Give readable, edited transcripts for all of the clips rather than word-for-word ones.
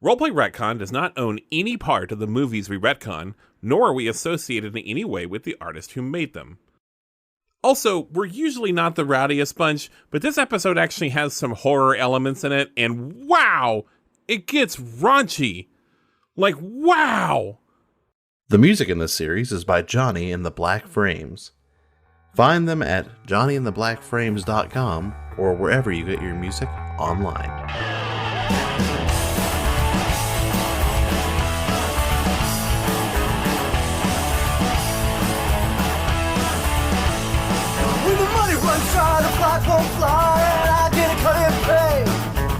Roleplay Retcon does not own any part of the movies we retcon, nor are we associated in any way with the artist who made them. Also, we're usually not the rowdiest bunch, but this episode actually has some horror elements in it, and wow, it gets raunchy. Like, wow! The music in this series is by Johnny in the Black Frames. Find them at johnnyandtheblackframes.com or wherever you get your music online. Try the clock won't fly and I get a cut in pay.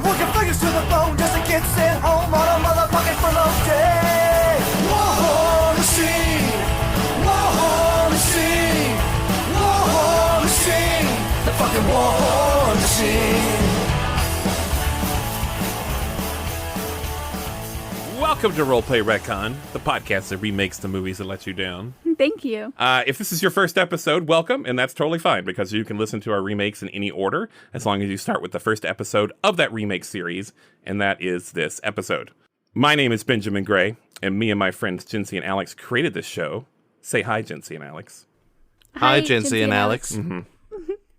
Working fingers to the bone just to get sent home on a motherfucking furlough day. War machine, war machine, war machine, the fucking war machine. Welcome to Roleplay Retcon, the podcast that remakes the movies that let you down. Thank you. If this is your first episode, welcome, and that's totally fine because you can listen to our remakes in any order as long as you start with the first episode of that remake series, and that is this episode. My name is Benjamin Gray, and me and my friends Jinsey and Alex created this show. Say hi, Jinsey and Alex. Hi, Jinsey and Alex. Mm-hmm.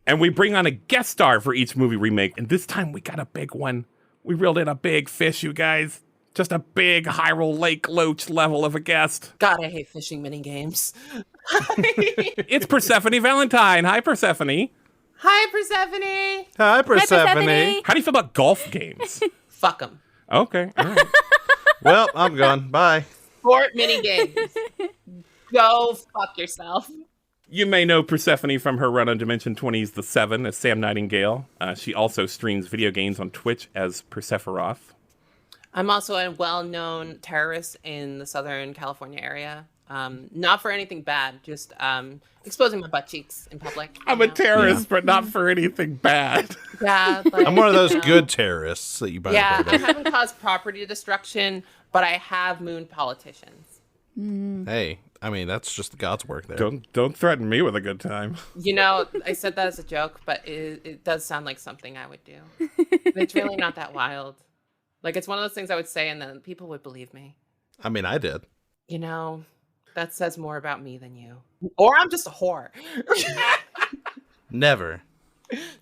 And we bring on a guest star for each movie remake, and this time we got a big one. We reeled in a big fish, you guys. Just a big Hyrule Lake Loach level of a guest. God, I hate fishing mini games. It's Persephone Valentine. Hi, Persephone. Hi, Persephone. Hi, Persephone. How do you feel about golf games? Fuck them. Okay. All right. Well, I'm gone. Bye. Sport mini games. Go fuck yourself. You may know Persephone from her run on Dimension 20's The Seven as Sam Nightingale. She also streams video games on Twitch as Persephiroth. I'm also a well-known terrorist in the Southern California area. Not for anything bad, just exposing my butt cheeks in public. I'm a terrorist, but not for anything bad. Yeah, like, I'm one of those good terrorists that you buy. Yeah, I haven't caused property destruction, but I have mooned politicians. Hey, I mean, that's just God's work there. Don't threaten me with a good time. You know, I said that as a joke, but it does sound like something I would do. It's really not that wild. Like, it's one of those things I would say, and then people would believe me. I mean, I did. You know, that says more about me than you. Or I'm just a whore. Never.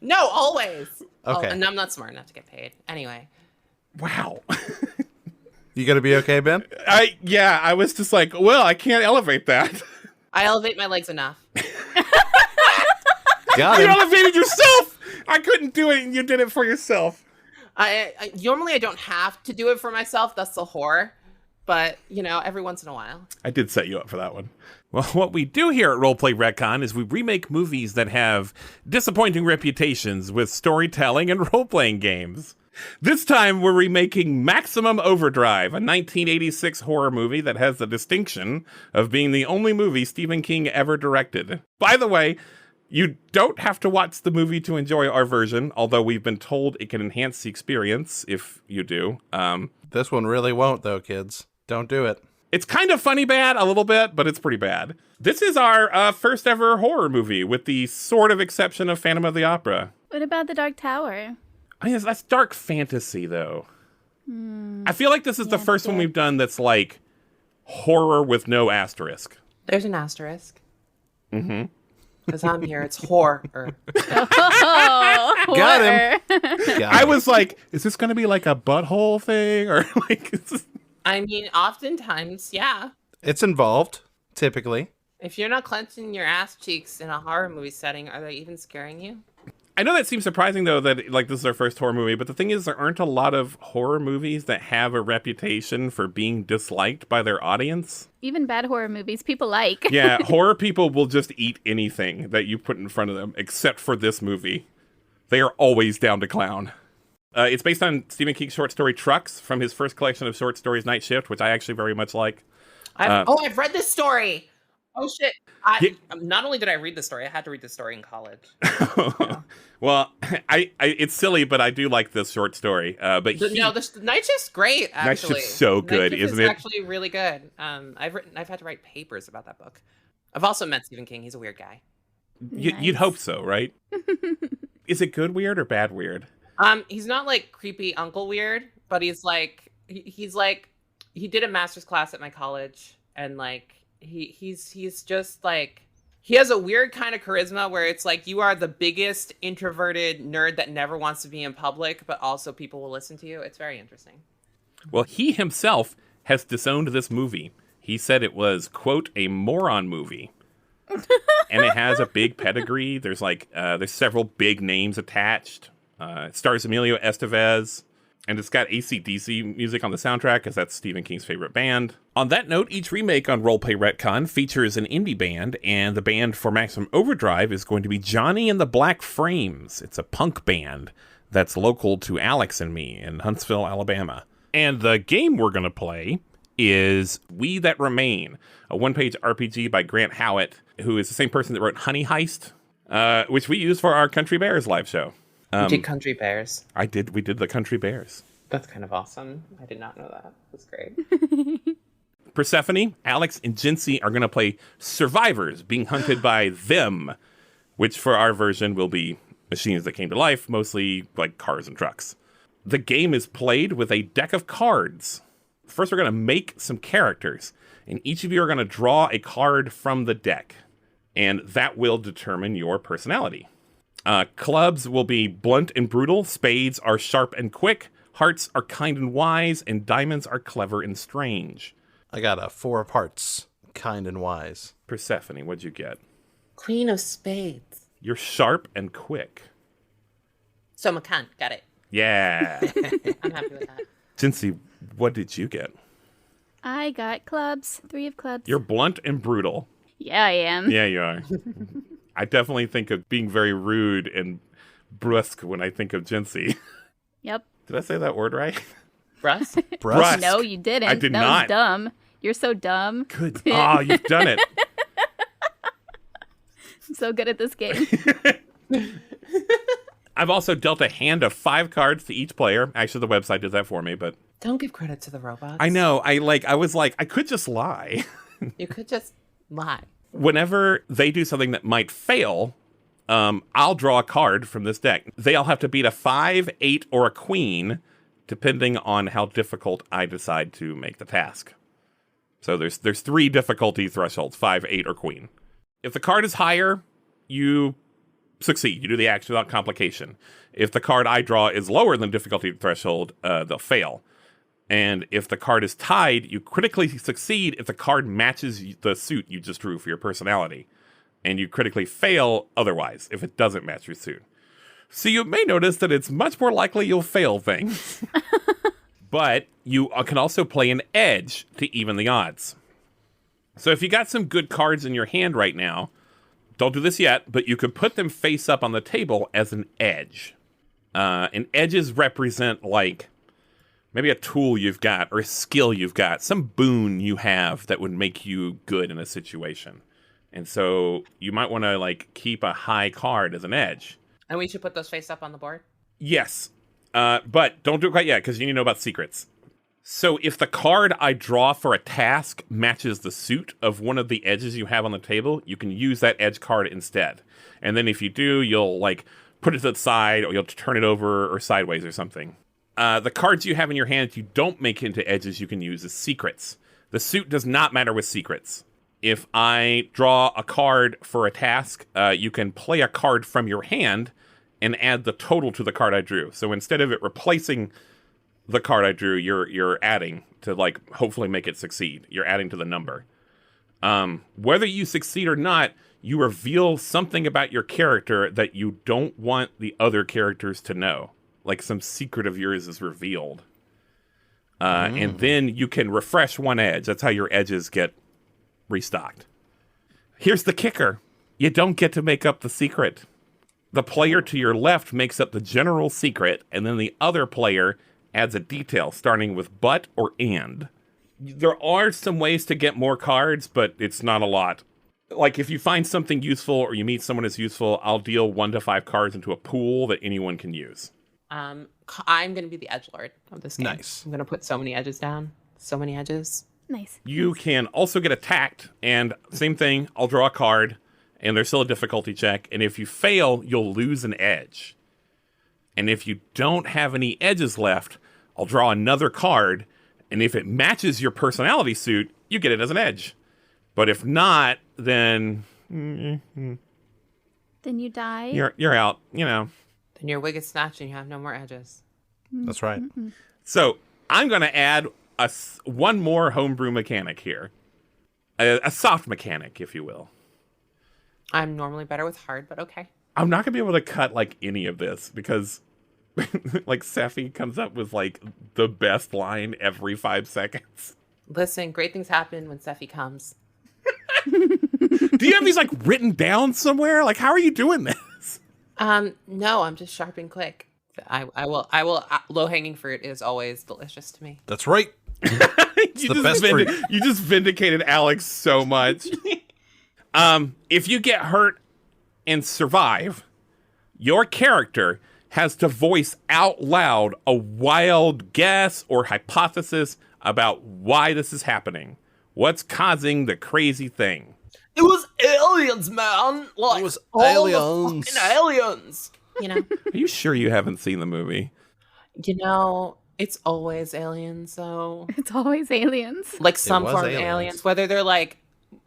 No, always. Okay. Oh, and I'm not smart enough to get paid. Anyway. Wow. You gonna be okay, Ben? I was just like, well, I can't elevate that. I elevate my legs enough. Got You him. elevated yourself! I couldn't do it, and you did it for yourself. I normally I don't have to do it for myself. That's the whore. But, you know, every once in a while. I did set you up for that one. Well, what we do here at Roleplay Retcon is we remake movies that have disappointing reputations with storytelling and role-playing games. This time, we're remaking Maximum Overdrive, a 1986 horror movie that has the distinction of being the only movie Stephen King ever directed. By the way, you don't have to watch the movie to enjoy our version, although we've been told it can enhance the experience if you do. This one really won't, though, kids. Don't do it. It's kind of funny bad, a little bit, but it's pretty bad. This is our first ever horror movie, with the sort of exception of Phantom of the Opera. What about The Dark Tower? I mean, that's dark fantasy, though. I feel like this is the first one we've done that's like horror with no asterisk. There's an asterisk. Mm-hmm. Because I'm here. It's horror. Oh, Got him. I was like, is this going to be like a butthole thing? Or like, is this... I mean, oftentimes, yeah. It's involved, typically. If you're not clenching your ass cheeks in a horror movie setting, are they even scaring you? I know that seems surprising, though, that like this is our first horror movie, but the thing is, there aren't a lot of horror movies that have a reputation for being disliked by their audience. Even bad horror movies people like. Yeah, horror people will just eat anything that you put in front of them, except for this movie. They are always down to clown. It's based on Stephen King's short story Trucks from his first collection of short stories, Night Shift, which I actually very much like. I've read this story. Oh, shit. Not only did I read the story, I had to read the story in college. Yeah. Well, I it's silly, but I do like this short story. But the Night Shift's great, actually. Night Shift's so good, isn't it? It's actually really good. I've had to write papers about that book. I've also met Stephen King. He's a weird guy. You'd hope so, right? Is it good weird or bad weird? He's not like creepy uncle weird, but he's like he's like, he did a master's class at my college, and like he's just like, he has a weird kind of charisma where it's like you are the biggest introverted nerd that never wants to be in public, but also people will listen to you. It's very interesting. Well, he himself has disowned this movie. He said it was, quote, a moron movie. And it has a big pedigree. There's there's several big names attached. It stars Emilio Estevez. And it's got AC/DC music on the soundtrack, because that's Stephen King's favorite band. On that note, each remake on Roleplay Retcon features an indie band, and the band for Maximum Overdrive is going to be Johnny and the Black Frames. It's a punk band that's local to Alex and me in Huntsville, Alabama. And the game we're going to play is We That Remain, a one-page RPG by Grant Howitt, who is the same person that wrote Honey Heist, which we use for our Country Bears live show. You did Country Bears. We did the Country Bears. That's kind of awesome. I did not know that. That's great. Persephone, Alex, and Jinsey are going to play survivors being hunted by them, which for our version will be machines that came to life, mostly like cars and trucks. The game is played with a deck of cards. First, we're going to make some characters, and each of you are going to draw a card from the deck, and that will determine your personality. Clubs will be blunt and brutal, spades are sharp and quick, hearts are kind and wise, and diamonds are clever and strange. I got a 4 of hearts, kind and wise. Persephone, what'd you get? Queen of Spades. You're sharp and quick. So I'm a cunt. Got it. Yeah. I'm happy with that. Jinsey, what did you get? I got clubs. 3 of clubs. You're blunt and brutal. Yeah, I am. Yeah, you are. I definitely think of being very rude and brusque when I think of Jinsey. Yep. Did I say that word right? Russ? Brusque. No, you didn't. I did that not. Was dumb. You're so dumb. Good. Oh, you've done it. I'm so good at this game. I've also dealt a hand of 5 cards to each player. Actually, the website did that for me, but Don't give credit to the robots. I know. I was like, I could just lie. You could just lie. Whenever they do something that might fail, I'll draw a card from this deck. They all have to beat a 5, 8, or a queen, depending on how difficult I decide to make the task. So there's 3 difficulty thresholds, 5, 8, or queen. If the card is higher, you succeed. You do the action without complication. If the card I draw is lower than difficulty threshold, they'll fail. And if the card is tied, you critically succeed if the card matches the suit you just drew for your personality. And you critically fail otherwise, if it doesn't match your suit. So you may notice that it's much more likely you'll fail things. But you can also play an edge to even the odds. So if you got some good cards in your hand right now, don't do this yet, but you could put them face up on the table as an edge. And edges represent like maybe a tool you've got or a skill you've got, some boon you have that would make you good in a situation. And so you might want to like keep a high card as an edge. And we should put those face up on the board? Yes. But don't do it quite yet because you need to know about secrets. So if the card I draw for a task matches the suit of one of the edges you have on the table, you can use that edge card instead. And then if you do, you'll like put it to the side or you'll turn it over or sideways or something. The cards you have in your hand you don't make into edges you can use as secrets. The suit does not matter with secrets. If I draw a card for a task, you can play a card from your hand and add the total to the card I drew. So instead of it replacing the card I drew, you're adding to like hopefully make it succeed. You're adding to the number. Whether you succeed or not, you reveal something about your character that you don't want the other characters to know. Like some secret of yours is revealed. And then you can refresh one edge. That's how your edges get restocked. Here's the kicker. You don't get to make up the secret. The player to your left makes up the general secret, and then the other player adds a detail starting with but or and. There are some ways to get more cards, but it's not a lot. Like if you find something useful or you meet someone who's useful, I'll deal 1 to 5 cards into a pool that anyone can use. I'm going to be the edgelord of this game. Nice. I'm going to put so many edges down. So many edges. Nice. You can also get attacked, and same thing, I'll draw a card, and there's still a difficulty check, and if you fail, you'll lose an edge. And if you don't have any edges left, I'll draw another card, And if it matches your personality suit, you get it as an edge. But if not, then Then you die. you're out, you know. Then your wig is snatched and you have no more edges. That's right. So I'm going to add one more homebrew mechanic here. A soft mechanic, if you will. I'm normally better with hard, but okay. I'm not going to be able to cut, like, any of this because, like, Sephi comes up with, like, the best line every 5 seconds. Listen, great things happen when Sephi comes. Do you have these, like, written down somewhere? Like, how are you doing this? No, I'm just sharp and quick. I will. Low hanging fruit is always delicious to me. That's right. You just vindicated Alex so much. If you get hurt and survive, your character has to voice out loud a wild guess or hypothesis about why this is happening. What's causing the crazy thing? It was aliens, man. Like, It was all aliens. the fucking aliens. You know. Are you sure you haven't seen the movie? You know, it's always aliens, though. It's always aliens. Like some was form of aliens. aliens, whether they're like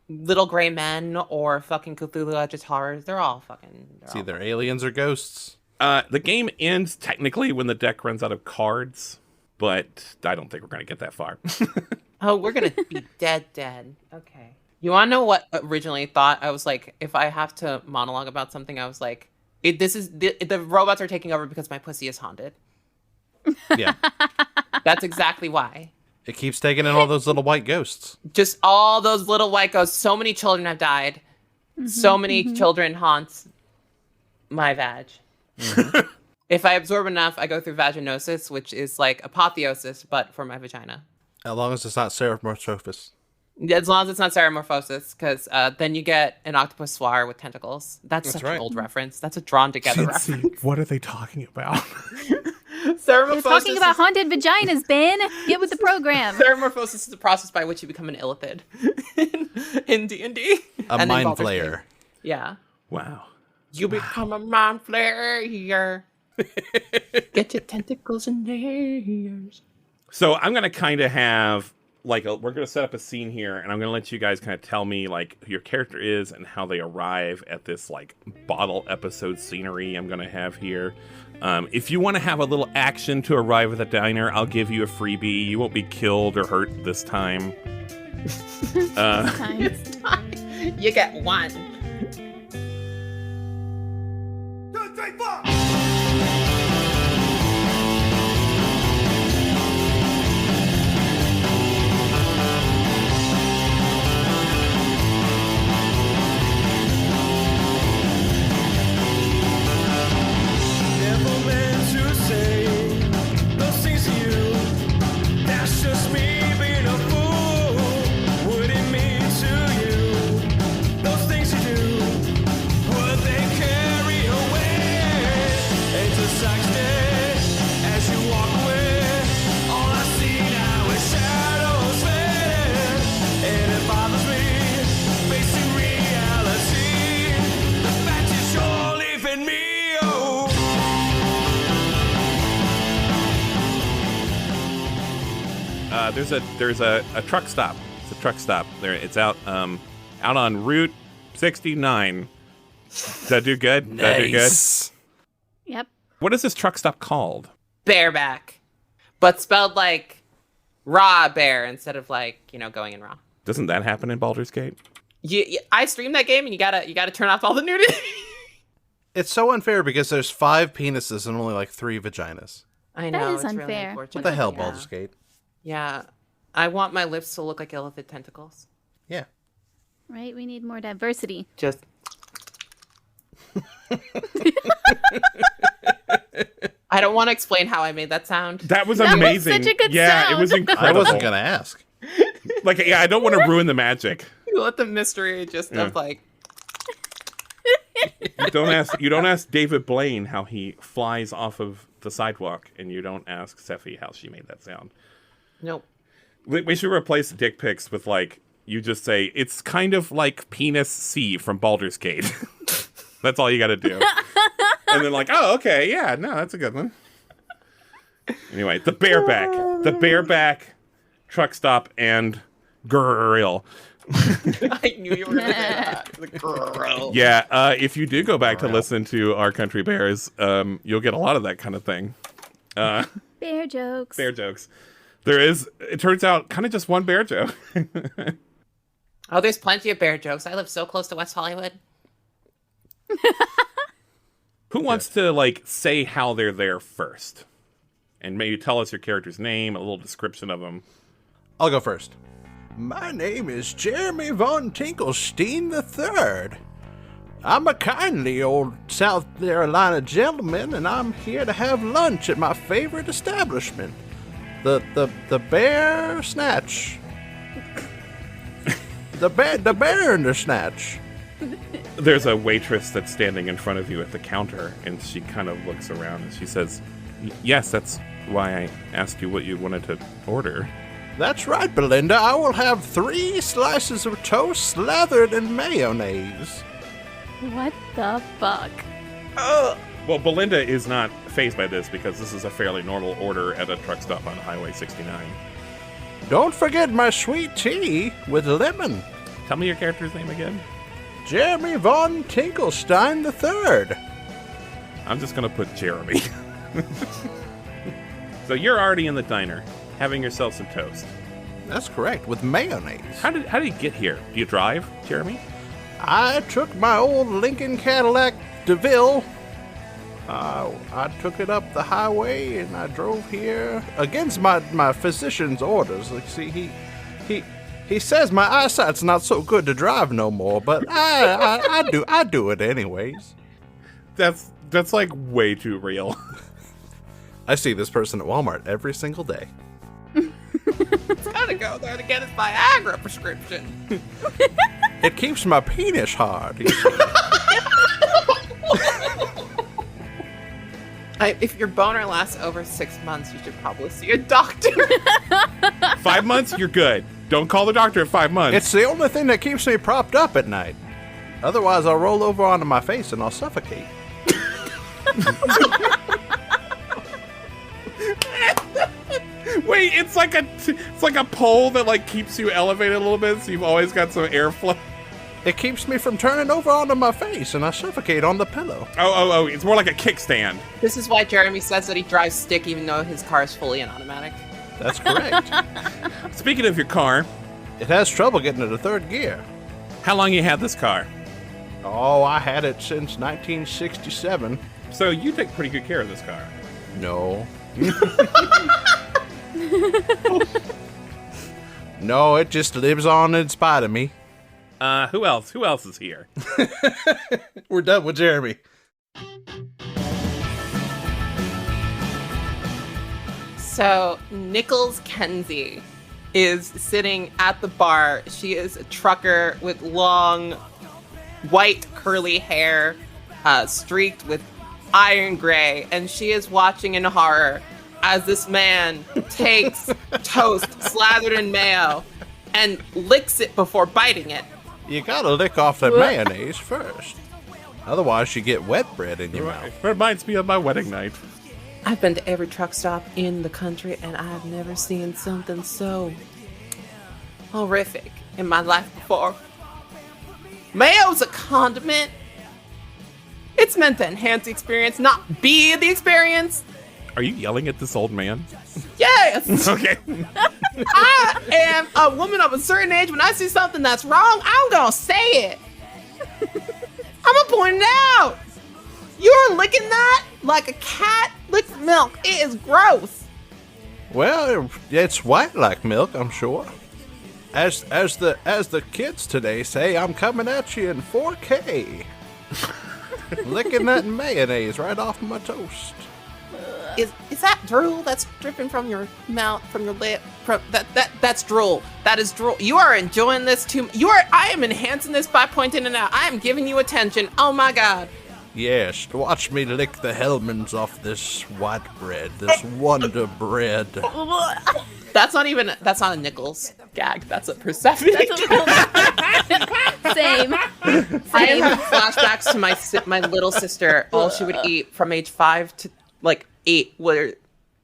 little gray men or fucking Cthulhu Edge horrors, they're all fucking. It's either aliens or ghosts. The game ends technically when the deck runs out of cards, but I don't think we're going to get that far. Oh, we're gonna be dead. Okay. You want to know what originally thought? I was like, if I have to monologue about something, I was like, the robots are taking over because my pussy is haunted. Yeah. That's exactly why. It keeps taking in all those little white ghosts. Just all those little white ghosts. So many children have died. So many children haunt my vag. If I absorb enough, I go through vaginosis, which is like apotheosis, but for my vagina. As long as it's not Ceramorphous. As long as it's not ceramorphosis, because then you get an octopus swar with tentacles. That's such right. an old reference. That's a drawn together reference. What are they talking about? You're talking about haunted vaginas, Ben. Get with the program. Ceramorphosis is the process by which you become an illithid in D&D. A mind flayer. Yeah. Wow. You become a mind flayer. Get your tentacles in their ears. So I'm going to kind of have, like, we're going to set up a scene here, and I'm going to let you guys kind of tell me, like, who your character is and how they arrive at this, like, bottle episode scenery I'm going to have here. If you want to have a little action to arrive at the diner, I'll give you a freebie. You won't be killed or hurt this time. You get one. 2, 3, 4. Never meant to say those things to you. That's just me being a fool. What it means to you, those things you do, would they carry away into such day as you walk away? All I see now is shadows fading, and it bothers me facing reality. The fact is you're leaving me. Oh. There's a truck stop. It's a truck stop. It's out on Route 69. Does that do good? Does that do good? Yep. What is this truck stop called? Bareback. But spelled like raw bear instead of like, going in raw. Doesn't that happen in Baldur's Gate? I streamed that game and you gotta turn off all the nudity. It's so unfair because there's 5 penises and only like 3 vaginas. I That know. is it's really unfair. unfortunate. What the hell, Yeah. Baldur's Gate? Yeah. I want my lips to look like illithid tentacles. Yeah. Right? We need more diversity. Just. I don't want to explain how I made that sound. That was That was amazing. such a good yeah, it sound. was I incredible. wasn't going to ask. I don't want to ruin the magic. You let the mystery just of like. You don't ask David Blaine how he flies off of the sidewalk, and you don't ask Sephi how she made that sound. Nope. We should replace dick pics with, like, you just say, it's kind of like penis C from Baldur's Gate. That's all you got to do. And then, like, oh, okay, yeah, no, that's a good one. Anyway, the bareback. The bareback truck stop and grill. I knew you were going to say that. The girl. Yeah, if you do go back to listen to Our Country Bears, you'll get a lot of that kind of thing. Bear jokes. Bear jokes. There is, it turns out, kind of just one bear joke. Oh, there's plenty of bear jokes. I live so close to West Hollywood. Who wants to, like, say how they're there first? And maybe tell us your character's name, a little description of them. I'll go first. My name is Jeremy Von Tinkelstein III. I'm a kindly old South Carolina gentleman, and I'm here to have lunch at my favorite establishment, the Bear Snatch. the Bear and the Snatch. There's a waitress that's standing in front of you at the counter, and she kind of looks around and she says, yes, that's why I asked you what you wanted to order. That's right, Belinda. I will have 3 slices of toast slathered in mayonnaise. What the fuck? Well, Belinda is not fazed by this because this is a fairly normal order at a truck stop on Highway 69. Don't forget my sweet tea with lemon. Tell me your character's name again. Jeremy Von Tinkelstein III. I'm just going to put Jeremy. So you're already in the diner, having yourself some toast. That's correct, with mayonnaise. How did you get here? Do you drive, Jeremy? I took my old Lincoln Cadillac DeVille. I took it up the highway and I drove here against my physician's orders. Like, see, he says my eyesight's not so good to drive no more, but I do it anyways. That's like way too real. I see this person at Walmart every single day. It's gotta go there to get his Viagra prescription. It keeps my penis hard. If your boner lasts over 6 months, you should probably see a doctor. 5 months, you're good. Don't call the doctor at 5 months. It's the only thing that keeps me propped up at night. Otherwise, I'll roll over onto my face and I'll suffocate. Wait, it's like a pole that like keeps you elevated a little bit, so you've always got some airflow. It keeps me from turning over onto my face and I suffocate on the pillow. Oh, it's more like a kickstand. This is why Jeremy says that he drives stick even though his car is fully an automatic. That's correct. Speaking of your car, It has trouble getting into 3rd gear. how long you had this car? Oh, I had it since 1967. So you take pretty good care of this car. No. No, it just lives on in spite of me. Who else? Who else is here? We're done with Jeremy. So Nichols Kenzie is sitting at the bar. She is a trucker with long, white, curly hair, streaked with iron gray, and she is watching in horror as this man takes toast slathered in mayo and licks it before biting it. You gotta lick off the mayonnaise first. Otherwise, you get wet bread in your mouth. It reminds me of my wedding night. I've been to every truck stop in the country, and I've never seen something so horrific in my life before. Mayo's a condiment. It's meant to enhance the experience, not be the experience. Are you yelling at this old man? Yes! Okay. I am a woman of a certain age. When I see something that's wrong, I'm gonna say it. I'm gonna point it out. You're licking that like a cat licks milk. It is gross. Well, it's white like milk, I'm sure. As the kids today say, I'm coming at you in 4K. Licking that mayonnaise right off my toast. Is that drool that's dripping from your mouth, from your lip? That's drool. That is drool. You are enjoying this too. I am enhancing this by pointing it out. I am giving you attention. Oh my god. Yes, watch me lick the Hellmans off this white bread, this Wonder bread. That's not a Nichols gag. That's a Persephone. Same. I am having flashbacks to my little sister. All she would eat from age 5 to like 8 were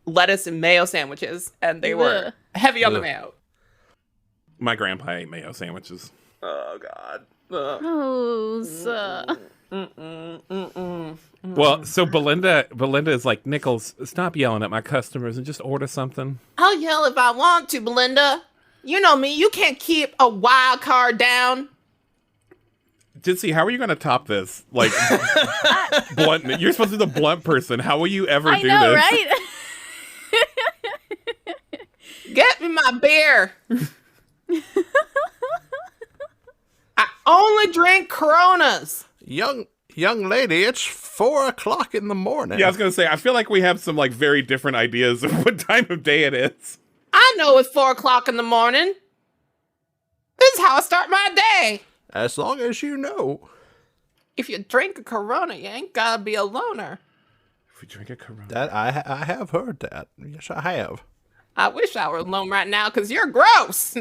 lettuce and mayo sandwiches, and they were heavy on the mayo. My grandpa ate mayo sandwiches. Oh God. Well, so Belinda is like, Nichols, stop yelling at my customers and just order something. I'll yell if I want to, Belinda. You know me. You can't keep a wild card down. Jitsi, how are you going to top this? Like, blunt. You're supposed to be the blunt person. How will you ever do know, this? Right? Get me my beer. I only drink Coronas. Young lady, it's 4:00 in the morning. Yeah, I was going to say, I feel like we have some like very different ideas of what time of day it is. I know it's 4:00 in the morning. This is how I start my day. As long as you know. If you drink a Corona, you ain't gotta be a loner. If we drink a Corona. That I have heard that. Yes, I have. I wish I were alone right now, because you're gross.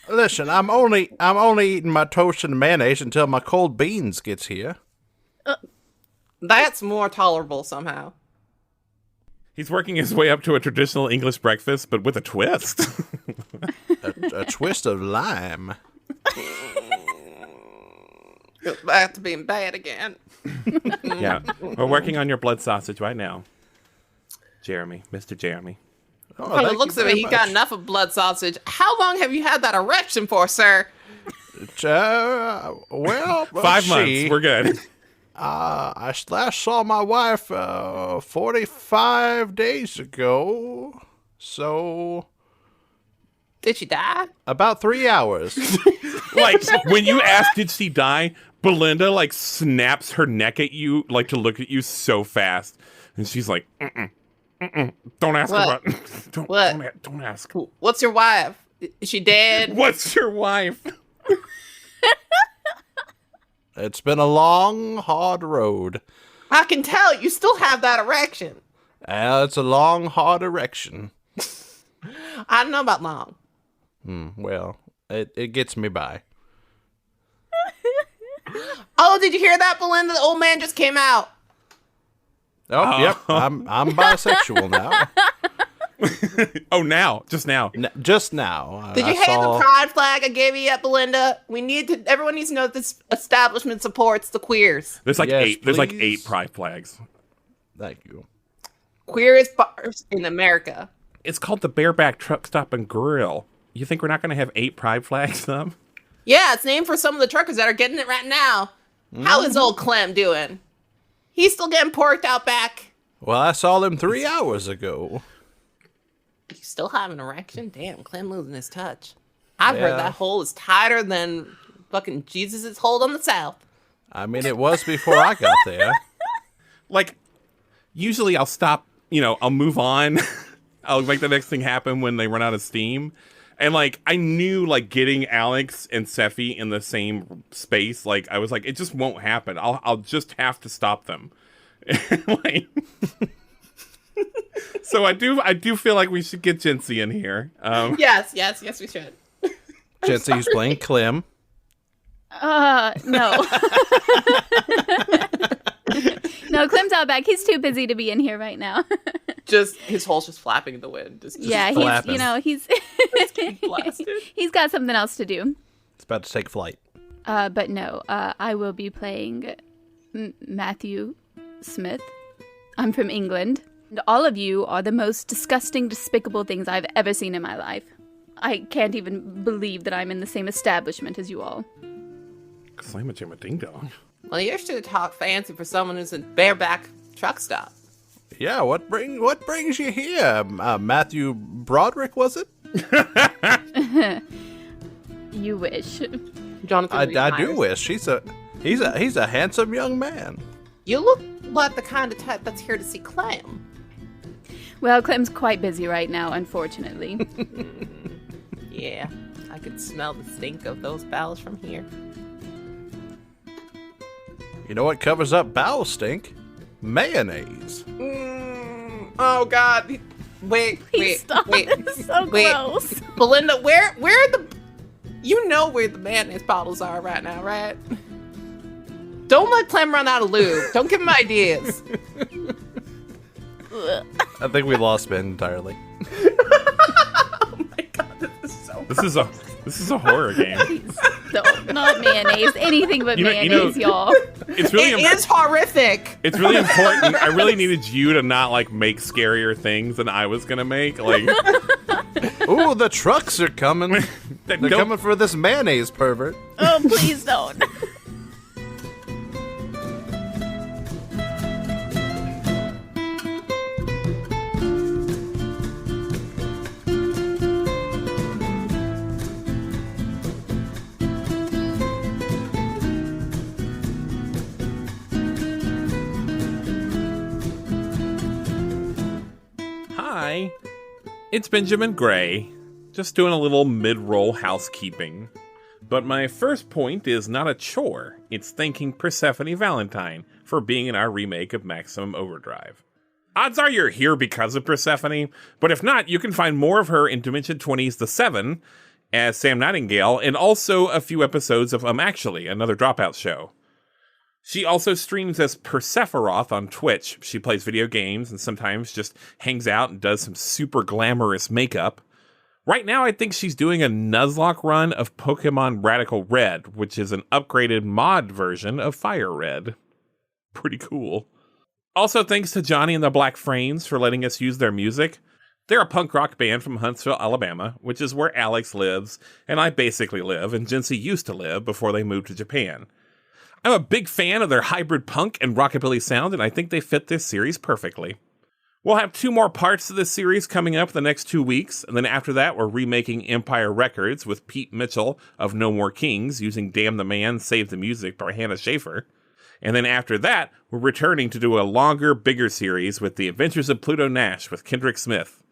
Listen, I'm only eating my toast and mayonnaise until my cold beans gets here. That's more tolerable somehow. He's working his way up to a traditional English breakfast, but with a twist. a twist of lime. It's back to being bad again. Yeah, we're working on your blood sausage right now. Jeremy, Mr. Jeremy. Oh, From the thank looks you of it, very he much. got enough of blood sausage. How long have you had that erection for, sir? Well, 5 months. We're good. I last saw my wife 45 days ago. So Did she die? about 3 hours. Like, when you ask, did she die? Belinda, like, snaps her neck at you, like, to look at you so fast. And she's like, don't ask What? about don't, What? don't ask. What's your wife? Is she dead? What's your wife? It's been a long, hard road. I can tell you still have that erection. It's a long, hard erection. I don't know about long. Well, it gets me by. Oh, did you hear that, Belinda? The old man just came out. Oh, yep. I'm bisexual now. Oh, just now. Just now. Did you hang the pride flag I gave you yet, Belinda? Everyone needs to know that this establishment supports the queers. There's like Yes, 8. There's like please. 8 pride flags. Thank you. Queerest bars in America. It's called the Bareback Truck Stop and Grill. You think we're not going to have 8 pride flags up? Yeah, it's named for some of the truckers that are getting it right now. How is old Clem doing? He's still getting porked out back. Well, I saw them 3 hours ago. You still have an erection? Damn, Clem losing his touch. I've heard Yeah. that hole is tighter than fucking Jesus' hold on the South. I mean, it was before I got there. Like, usually I'll stop, I'll move on. I'll make the next thing happen when they run out of steam. And, like, I knew, like, getting Alex and Sephi in the same space, like, I was like, it just won't happen. I'll just have to stop them. Like, so I do feel like we should get Jincy in here. Yes, we should. Jency, who's playing Clem. No. No, Clem's out back. He's too busy to be in here right now. Just his hole's just flapping in the wind. Just Yeah, flapping. he's getting blasted. he's got something else to do. It's about to take flight. But no, I will be playing Matthew Smith. I'm from England. And all of you are the most disgusting, despicable things I've ever seen in my life. I can't even believe that I'm in the same establishment as you all. Slam a jam a ding dong. Well, you should talk fancy for someone who's a bareback truck stop. Yeah, what brings you here? Matthew Broderick, was it? You wish. Jonathan I Rhys do Meyers. wish. He's a handsome young man. You look like the kind of type that's here to see Clem. Well, Clem's quite busy right now, unfortunately. Yeah, I could smell the stink of those bowels from here. You know what covers up bowel stink? Mayonnaise. Oh God! Wait, Stop. wait. It's so wait. gross. Belinda, where are the? You know where the mayonnaise bottles are right now, right? Don't let Clem run out of lube. Don't give him ideas. I think we lost Ben entirely. Oh my God, this is so This is a horror game. Please don't. Not mayonnaise. Anything but mayonnaise, y'all. It's really It is horrific. It's really important. I really needed you to not like make scarier things than I was gonna make. Like, Ooh, the trucks are coming. They're coming for this mayonnaise pervert. Oh, please don't. hi, it's Benjamin Gray, just doing a little mid-roll housekeeping. But my first point is not a chore, it's thanking Persephone Valentine for being in our remake of Maximum Overdrive. Odds are you're here because of Persephone, but if not, you can find more of her in Dimension 20's The Seven as Sam Nightingale, and also a few episodes of Actually, another Dropout show. She also streams as Persephiroth on Twitch. She plays video games and sometimes just hangs out and does some super glamorous makeup. Right now, I think she's doing a Nuzlocke run of Pokemon Radical Red, which is an upgraded mod version of Fire Red. Pretty cool. Also, thanks to Johnny and the Black Frames for letting us use their music. They're a punk rock band from Huntsville, Alabama, which is where Alex lives, and I basically live, and Jinsey used to live before they moved to Japan. I'm a big fan of their hybrid punk and rockabilly sound, and I think they fit this series perfectly. We'll have 2 more parts to this series coming up the next 2 weeks, and then after that, we're remaking Empire Records with Pete Mitchell of No More Kings using Damn the Man, Save the Music by Hannah Schaefer. And then after that, we're returning to do a longer, bigger series with The Adventures of Pluto Nash with Kendrick Smith.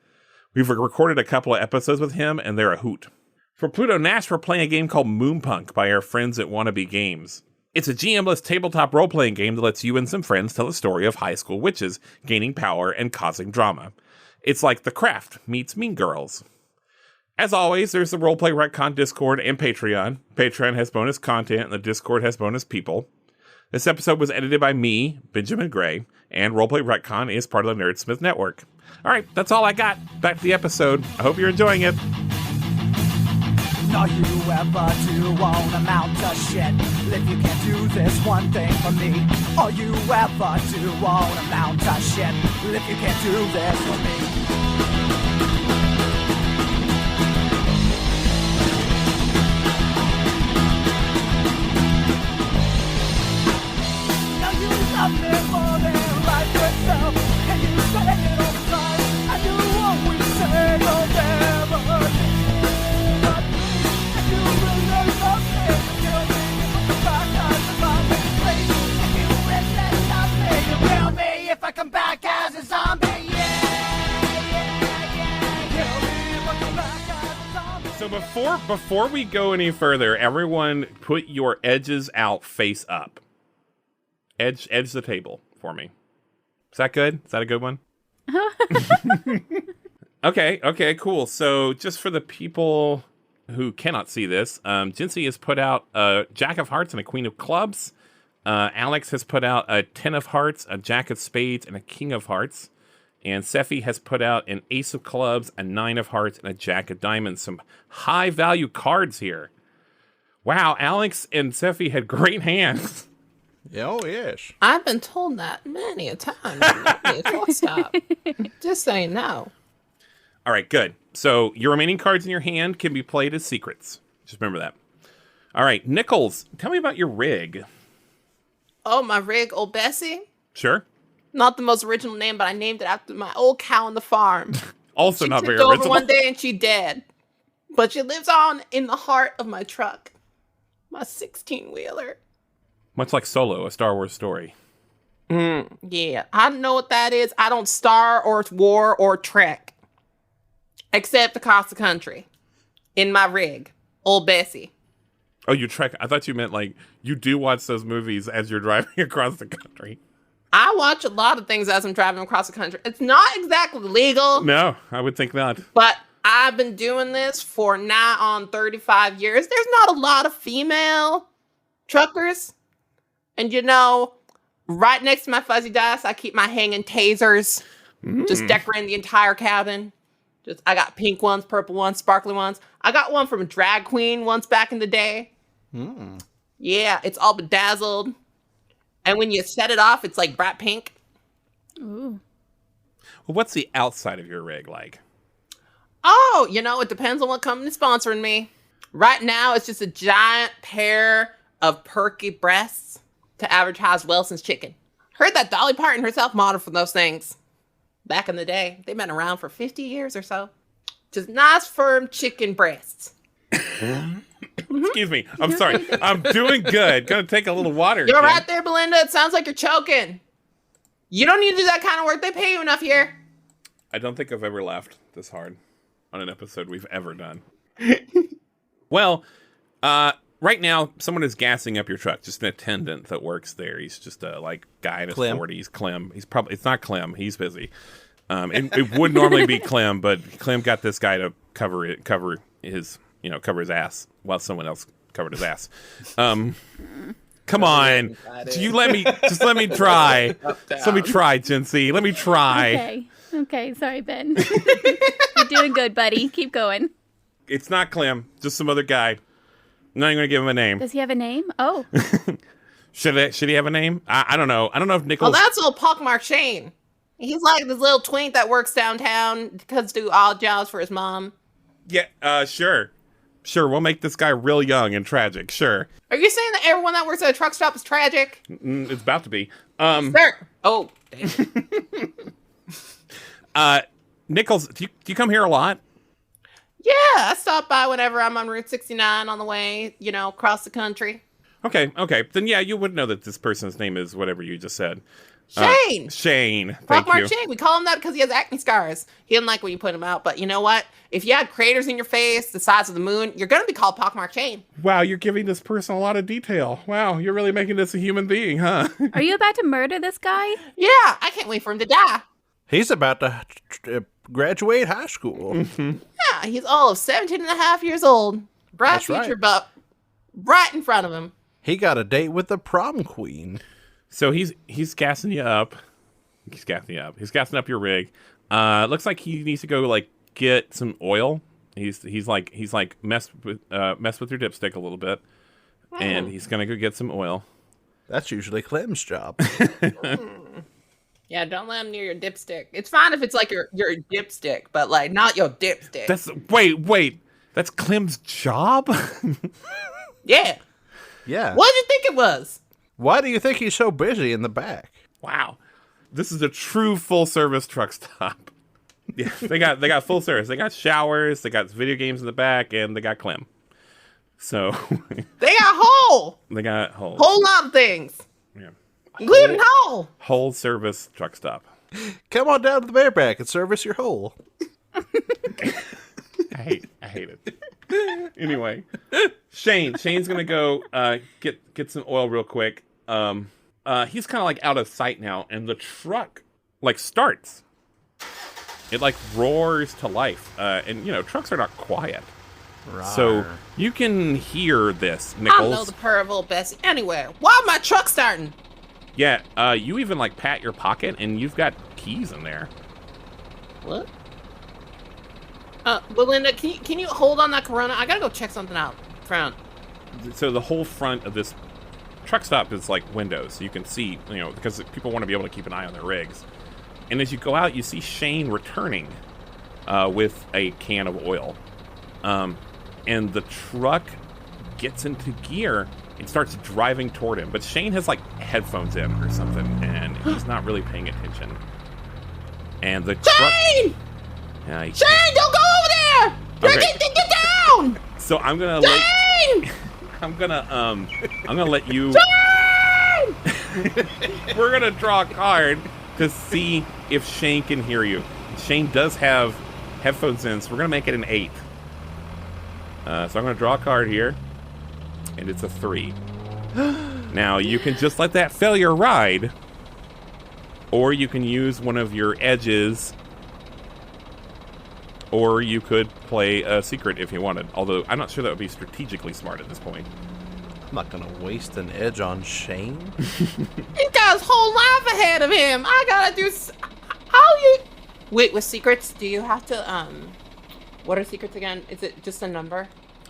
We've recorded a couple of episodes with him, and they're a hoot. For Pluto Nash, we're playing a game called Moonpunk by our friends at Wannabe Games. It's a GM-less tabletop role-playing game that lets you and some friends tell a story of high school witches gaining power and causing drama. It's like The Craft meets Mean Girls. As always, there's the Roleplay Retcon Discord and Patreon. Patreon has bonus content, and the Discord has bonus people. This episode was edited by me, Benjamin Gray, and Roleplay Retcon is part of the Nerdsmith Network. All right, that's all I got. Back to the episode. I hope you're enjoying it. All you ever do won't amount to shit if you can't do this one thing for me. All you ever do won't amount to shit if you can't do this for me. Now you love me more than life itself, and you say it all the time, and you always say you'll never leave. If I come back as a zombie, So before we go any further, everyone put your edges out face up. Edge the table for me. Is that good? Is that a good one? Okay, cool. So just for the people who cannot see this, Jinsey has put out a Jack of Hearts and a Queen of Clubs. Alex has put out a 10 of Hearts, a Jack of Spades, and a King of Hearts. And Sephi has put out an Ace of Clubs, a 9 of Hearts, and a Jack of Diamonds. Some high-value cards here. Wow, Alex and Sephi had great hands. Oh, yes. I've been told that many a time. Stop. Just so you know. All right, good. So your remaining cards in your hand can be played as secrets. Just remember that. All right, Nichols, tell me about your rig. Oh, my rig, Old Bessie? Sure. Not the most original name, but I named it after my old cow on the farm. Also she not very tipped over original. one day and she dead. But she lives on in the heart of my truck. My 16-wheeler. Much like Solo, a Star Wars story. Yeah, I don't know what that is. I don't Star or War or Trek. Except across the country. In my rig. Old Bessie. Oh, you trek. I thought you meant like you do watch those movies as you're driving across the country. I watch a lot of things as I'm driving across the country. It's not exactly legal. No, I would think not. But I've been doing this for nigh on 35 years. There's not a lot of female truckers. And you know, right next to my fuzzy dice, I keep my hanging tasers. Just decorating the entire cabin. I got pink ones, purple ones, sparkly ones. I got one from a drag queen once back in the day. Yeah, it's all bedazzled. And when you set it off, it's like bright pink. Ooh. Well, what's the outside of your rig like? Oh, it depends on what company's sponsoring me. Right now, it's just a giant pair of perky breasts to advertise Wilson's chicken. Heard that Dolly Parton herself modeled for those things. Back in the day, they've been around for 50 years or so. Just nice, firm chicken breasts. Excuse me. I'm sorry. I'm doing good. Gonna take a little water. You're right there, Belinda. It sounds like you're choking. You don't need to do that kind of work. They pay you enough here. I don't think I've ever laughed this hard on an episode we've ever done. Well, right now, someone is gassing up your truck. Just an attendant that works there. He's just a guy in his 40s. Clem. It's not Clem. He's busy. It would normally be Clem, but Clem got this guy to cover his ass while someone else covered his ass. Come on. Let me try. Let me try, Jinsey. Let me try. Okay. Sorry, Ben. You're doing good, buddy. Keep going. It's not Clem. Just some other guy. I'm not even going to give him a name. Does he have a name? Oh. Should he have a name? I don't know. I don't know if Nichols... Oh, that's old Pockmark Shane. He's like this little twink that works downtown because do odd jobs for his mom. Yeah, sure. Sure, we'll make this guy real young and tragic, sure. Are you saying that everyone that works at a truck stop is tragic? It's about to be. Sir. Oh, dang. Nichols, do you come here a lot? Yeah, I stop by whenever I'm on Route 69 on the way, across the country. Okay. Then yeah, you would know that this person's name is whatever you just said. Shane. Shane. Thank you. Pockmark Shane. We call him that because he has acne scars. He didn't like when you put him out, but you know what? If you had craters in your face the size of the moon, you're going to be called Pockmark Shane. Wow, you're giving this person a lot of detail. Wow, you're really making this a human being, huh? Are you about to murder this guy? Yeah, I can't wait for him to die. He's about to graduate high school. Mm-hmm. Yeah, he's all of 17 and a half years old. Bright That's future, right. but right in front of him. He got a date with the prom queen. So he's gassing you up. He's gassing up your rig. Looks like he needs to go get some oil. He's mess with your dipstick a little bit, and he's gonna go get some oil. That's usually Clem's job. Yeah, don't let him near your dipstick. It's fine if it's your dipstick, but not your dipstick. Wait. That's Clem's job? Yeah. Yeah. What did you think it was? Why do you think he's so busy in the back? Wow. This is a true full service truck stop. Yeah, they got full service. They got showers, they got video games in the back, and they got Clem. So They got whole lot of things. Yeah. Including whole. Whole service truck stop. Come on down to the bareback and service your hole. I hate it. Anyway, Shane's gonna go get some oil real quick. He's kind of out of sight now, and the truck starts. It roars to life, and trucks are not quiet. Rawr. So you can hear this, I Nichols. know the purr of old Bessie. Anyway, why my truck starting? Yeah, you even pat your pocket, and you've got keys in there. What? Belinda, can you hold on that Corona? I gotta go check something out front. So the whole front of this truck stop is windows, so you can see, because people want to be able to keep an eye on their rigs. And as you go out, you see Shane returning with a can of oil. And the truck gets into gear and starts driving toward him. But Shane has headphones in or something, and he's not really paying attention. And the Shane! truck... Shane, don't go over there! Okay. Get down! So I'm gonna Shane! I'm gonna let you... Shane! We're gonna draw a card to see if Shane can hear you. Shane does have headphones in, so we're gonna make it an 8. So I'm gonna draw a card here, and it's a 3. Now you can just let that failure ride, or you can use one of your edges, or you could play a secret if you wanted. Although I'm not sure that would be strategically smart at this point. I'm not going to waste an edge on Shane. He's got his whole life ahead of him. I gotta do... How you... Wait, with secrets, do you have to, what are secrets again? Is it just a number?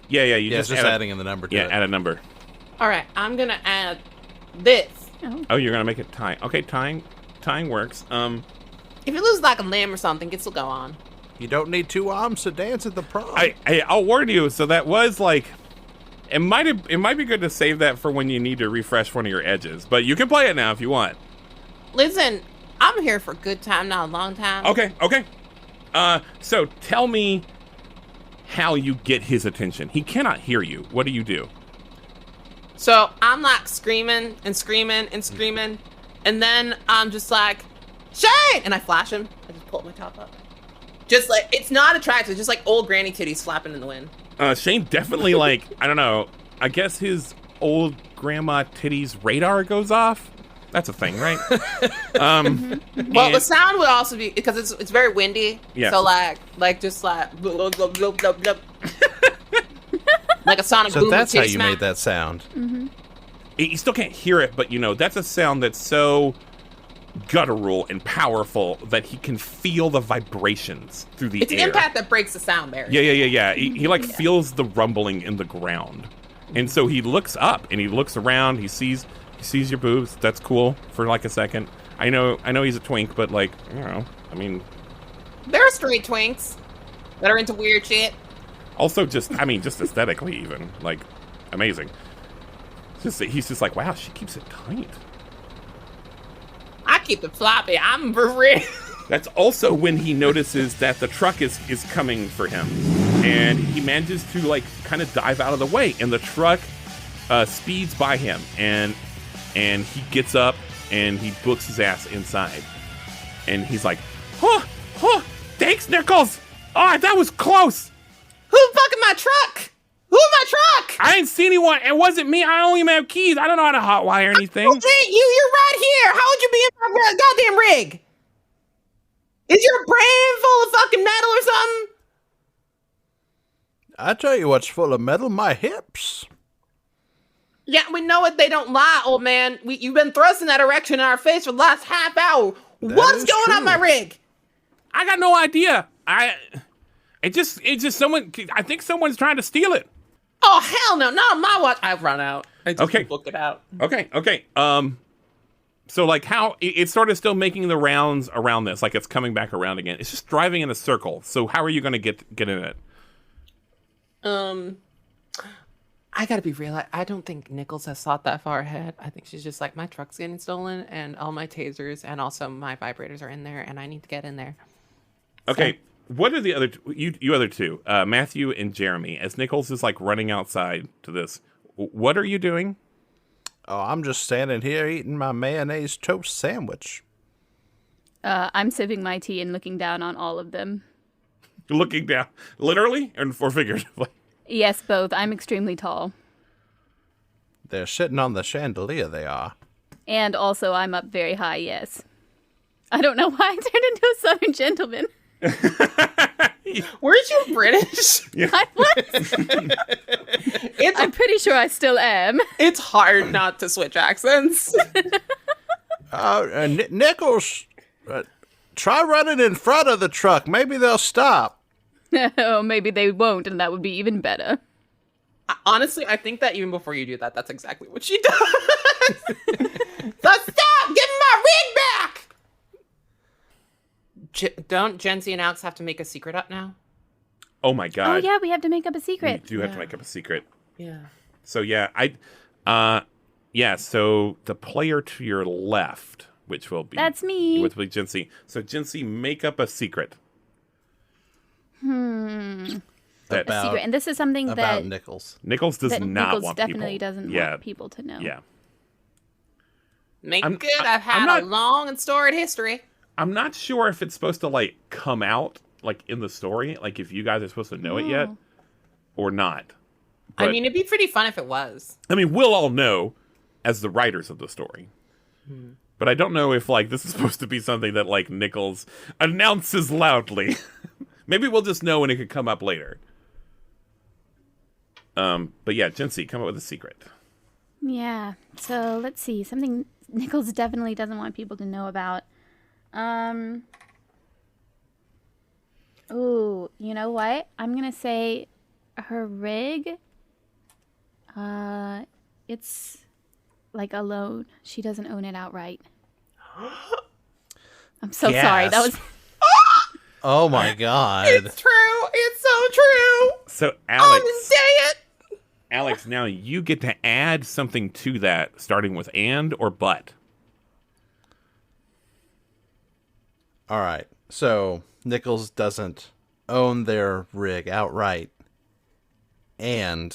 Yeah, you Yeah, it's just adding in the number to it. Yeah, add a number. All right, I'm gonna add this. Oh, you're gonna make it tying. Okay, tying works. If you lose like a limb or something, it still go on. You don't need two arms to dance at the prom. I'll warn you. So that was like, it might be good to save that for when you need to refresh one of your edges. But you can play it now if you want. Listen, I'm here for a good time, not a long time. Okay. So tell me how you get his attention. He cannot hear you. What do you do? So I'm like screaming and screaming and screaming, and then I'm just like, Shane! And I flash him. I just pull my top up. Just like, it's not attractive, just like old granny titties flapping in the wind. Shane definitely like, I don't know, I guess his old grandma titties radar goes off. That's a thing, right? Well, the sound would also be, because it's very windy. Yeah. So like just like, blah, blah, blah, blah, blah. Like a sonic boom. So that's how titty you smack. made that sound. Mm-hmm. You still can't hear it, but that's a sound that's so guttural and powerful that he can feel the vibrations through the It's air. an impact that breaks the sound barrier. Yeah. He like feels the rumbling in the ground. And so he looks up and he looks around, he sees your boobs. That's cool for like a second. I know he's a twink, but like, I mean, There are straight twinks that are into weird shit. also just aesthetically even, like, amazing. He's just like, wow, she keeps it tight. I keep it floppy. I'm for real. That's also when he notices that the truck is coming for him. And he manages to like kind of dive out of the way. And the truck speeds by him. And he gets up and he books his ass inside. And he's like, thanks, Nichols. Oh, that was close. Who's fucking my truck? Who's my truck? I didn't see anyone. It wasn't me. I don't even have keys. I don't know how to hotwire anything. You're right here. How would you be in my goddamn rig? Is your brain full of fucking metal or something? I tell you what's full of metal, my hips. Yeah, we know it. They don't lie, old man. You've been thrusting that erection in our face for the last half hour. What's is going on true. my rig? I got no idea. It's just someone. I think someone's trying to steal it. Oh, hell no. Not on my watch. I've run out. I just Okay. book it out. Okay. So like how it's sort of still making the rounds around this, like it's coming back around again. It's just driving in a circle. So how are you going to get in it? I gotta be real. I don't think Nichols has thought that far ahead. I think she's just like, my truck's getting stolen and all my tasers and also my vibrators are in there and I need to get in there. Okay. What are the other you other two, Matthew and Jeremy? As Nichols is like running outside to this, what are you doing? Oh, I'm just standing here eating my mayonnaise toast sandwich. I'm sipping my tea and looking down on all of them. Looking down, literally or figuratively? Yes, both. I'm extremely tall. They're sitting on the chandelier, they are. And also, I'm up very high, yes. I don't know why I turned into a southern gentleman. Weren't you British? I was. I'm pretty sure I still am. It's hard not to switch accents. Nichols, try running in front of the truck. Maybe they'll stop. Oh, maybe they won't, and that would be even better. Honestly, I think that even before you do that, that's exactly what she does. So stop! Give me my rig back! Don't Jency and Alex have to make a secret up now? Oh my god! Oh yeah, we have to make up a secret. We do have to make up a secret. Yeah. So yeah, so the player to your left, which will be That's me. Which will be Jency. So Jency, make up a secret. A That secret, and this is something About that Nichols. Nichols does that not Nichols want definitely people. doesn't Yeah. want people to know. Yeah. Make I'm- it good. I've had I'm not- a long and storied history. I'm not sure if it's supposed to like come out like in the story, like if you guys are supposed to know it yet or not. I But- mean, it'd be pretty fun if it was. I mean, we'll all know as the writers of the story. But I don't know if like this is supposed to be something that like Nichols announces loudly. Maybe we'll just know when it could come up later. But yeah, Jency, come up with a secret. Yeah. So let's see. Something Nichols definitely doesn't want people to know about. Ooh, you know what? I'm gonna say her rig. It's like a loan. She doesn't own it outright. I'm so sorry. That was. Oh my god. It's true. It's so true. So Alex, Say it. Alex, now you get to add something to that, starting with and or but. All right. So Nichols doesn't own their rig outright. And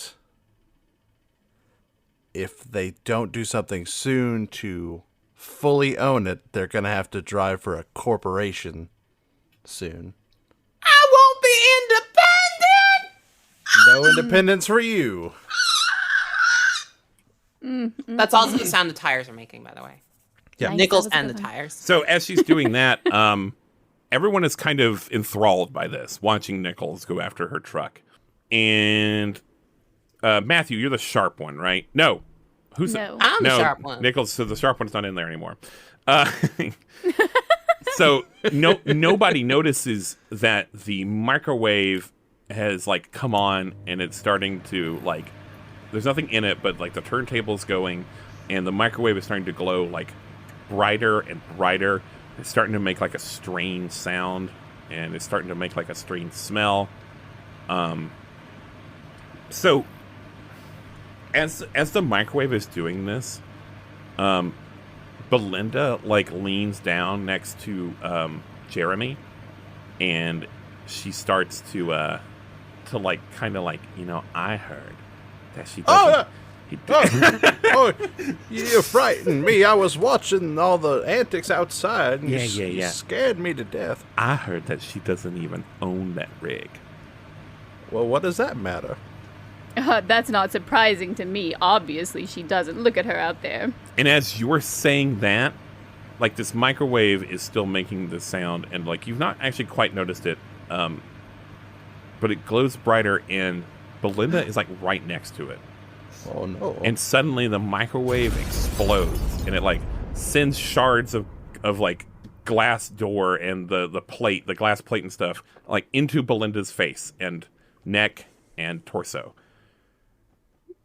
if they don't do something soon to fully own it, they're going to have to drive for a corporation soon. I won't be independent. No independence for you. That's also the sound the tires are making, by the way. Yeah. Nice, Nichols that was a and the good one. tires. So as she's doing that, everyone is kind of enthralled by this, watching Nichols go after her truck. And Matthew, you're the sharp one, right? No. Who's No. I'm the sharp one. Nichols, so the sharp one's not in there anymore. So nobody notices that the microwave has like come on and it's starting to like, there's nothing in it, but like the turntable's going and the microwave is starting to glow like brighter and brighter. It's starting to make like a strange sound and it's starting to make like a strange smell. So as the microwave is doing this, Belinda like leans down next to Jeremy and she starts to like kind of like, you know, I heard that she doesn't. Oh, you frightened me. I was watching all the antics outside and you scared me to death. I heard that she doesn't even own that rig. Well, what does that matter? That's not surprising to me. Obviously, she doesn't. Look at her out there. And as you're saying that, like this microwave is still making the sound and like you've not actually quite noticed it, but it glows brighter and Belinda is like right next to it. Oh no. And suddenly the microwave explodes and it like sends shards of like glass door and the plate, the glass plate and stuff like into Belinda's face and neck and torso.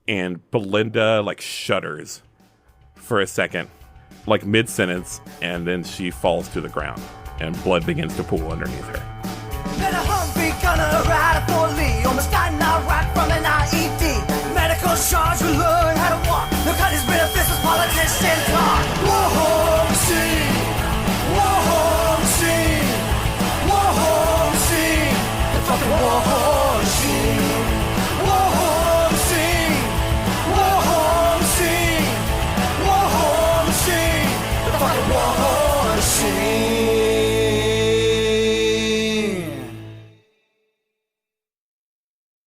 And Belinda like shudders for a second, like mid-sentence, and then she falls to the ground and blood begins to pool underneath her. Let a Humvee gonna ride for Lee. Almost got knocked right from an IED. Medical charge, we learn how to walk. Look at his benefits, politician talk. War machine, war machine, war machine. The fucking war machine, war machine, war machine, war machine. The fucking war machine.